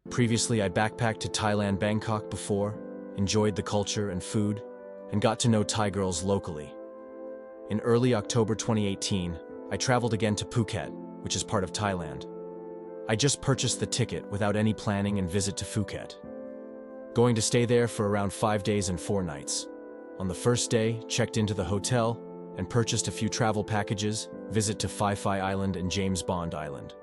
Previously, I backpacked to Thailand, Bangkok before, enjoyed the culture and food, and got to know Thai girls locally. In early October 2018, I traveled again to Phuket, which is part of Thailand. I just purchased the ticket without any planning and visit to Phuket. Going to stay there for around 5 days and 4 nights. On the first day, checked into the hotel and purchased a few travel packages, visit to Phi Phi Island and James Bond Island.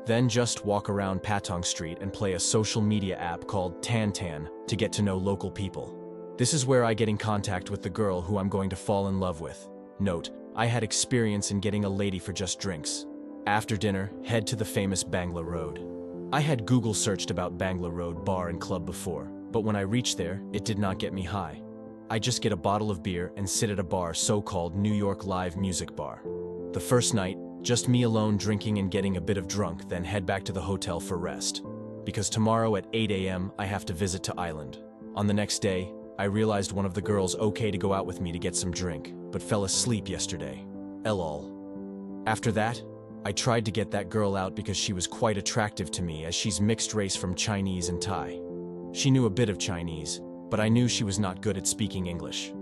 Then just walk around Patong Street and play a social media app called Tan Tan to get to know local people. This is where I get in contact with the girl who I'm going to fall in love with. Note, I had experience in getting a lady for just drinks. After dinner, head to the famous Bangla Road. I had Google searched about Bangla Road bar and club before, but when I reached there, it did not get me high. I just get a bottle of beer and sit at a bar so-called New York live music bar. The first night, just me alone drinking and getting a bit of drunk, then head back to the hotel for rest. Because tomorrow at 8 a.m. I have to visit to Island. On the next day, I realized one of the girls okay to go out with me to get some drink, but fell asleep yesterday. LOL. After that, I tried to get that girl out because she was quite attractive to me as she's mixed race from Chinese and Thai. She knew a bit of Chinese, but I knew she was not good at speaking English.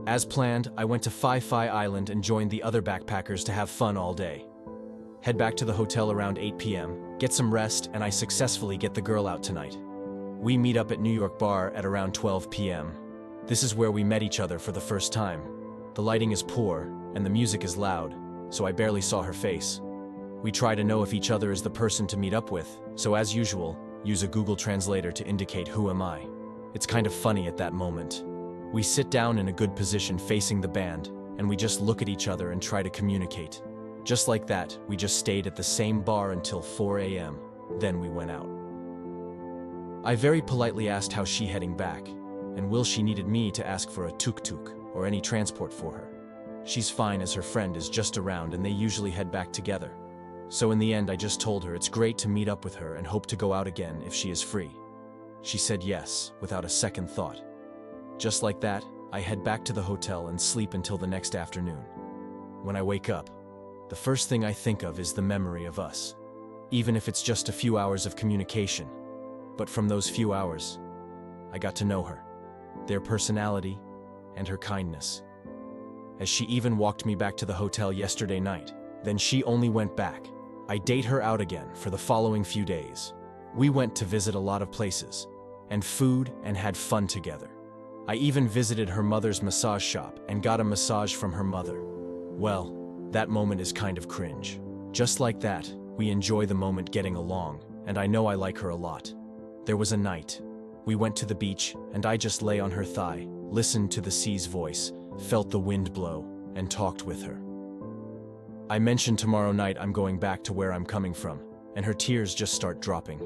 As planned, I went to Phi Phi Island and joined the other backpackers to have fun all day. Head back to the hotel around 8 p.m., get some rest, and I successfully get the girl out tonight. We meet up at New York Bar at around 12 p.m. This is where we met each other for the first time. The lighting is poor, and the music is loud, so I barely saw her face. We try to know if each other is the person to meet up with, so as usual, use a Google Translator to indicate who am I. It's kind of funny at that moment. We sit down in a good position facing the band, and we just look at each other and try to communicate. Just like that, we just stayed at the same bar until 4 a.m., then we went out. I very politely asked how she heading back, and will she needed me to ask for a tuk-tuk or any transport for her. She's fine as her friend is just around and they usually head back together. So in the end I just told her it's great to meet up with her and hope to go out again if she is free. She said yes, without a second thought. Just like that, I head back to the hotel and sleep until the next afternoon. When I wake up, the first thing I think of is the memory of us. Even if it's just a few hours of communication. But from those few hours, I got to know her, their personality, and her kindness. As she even walked me back to the hotel yesterday night, then she only went back. I date her out again for the following few days. We went to visit a lot of places, and food, and had fun together. I even visited her mother's massage shop and got a massage from her mother. Well, that moment is kind of cringe. Just like that, we enjoy the moment getting along, and I know I like her a lot. There was a night. We went to the beach, and I just lay on her thigh, listened to the sea's voice, felt the wind blow, and talked with her. I mentioned tomorrow night I'm going back to where I'm coming from, and her tears just start dropping.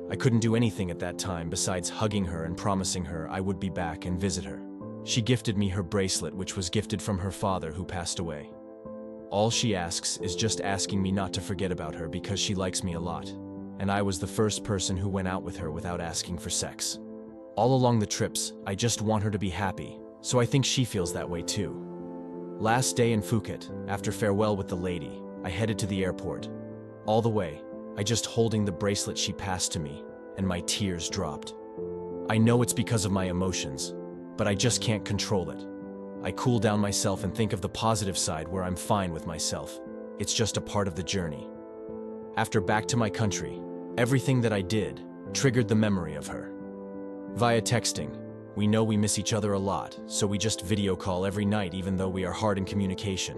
I couldn't do anything at that time besides hugging her and promising her I would be back and visit her. She gifted me her bracelet, which was gifted from her father who passed away. All she asks is just asking me not to forget about her because she likes me a lot. And I was the first person who went out with her without asking for sex. All along the trips, I just want her to be happy, so I think she feels that way too. Last day in Phuket, after farewell with the lady, I headed to the airport. All the way, I just holding the bracelet she passed to me, and my tears dropped. I know it's because of my emotions, but I just can't control it. I cool down myself and think of the positive side where I'm fine with myself. It's just a part of the journey. After back to my country, everything that I did triggered the memory of her. Via texting, we know we miss each other a lot, so we just video call every night even though we are hard in communication.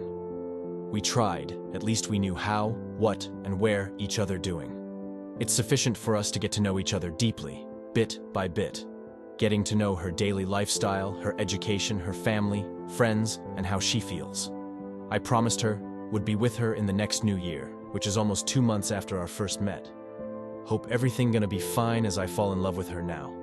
We tried, at least we knew how, what, and where each other doing. It's sufficient for us to get to know each other deeply, bit by bit. Getting to know her daily lifestyle, her education, her family, friends, and how she feels. I promised her would be with her in the next new year, which is almost 2 months after our first met. Hope everything gonna be fine as I fall in love with her now.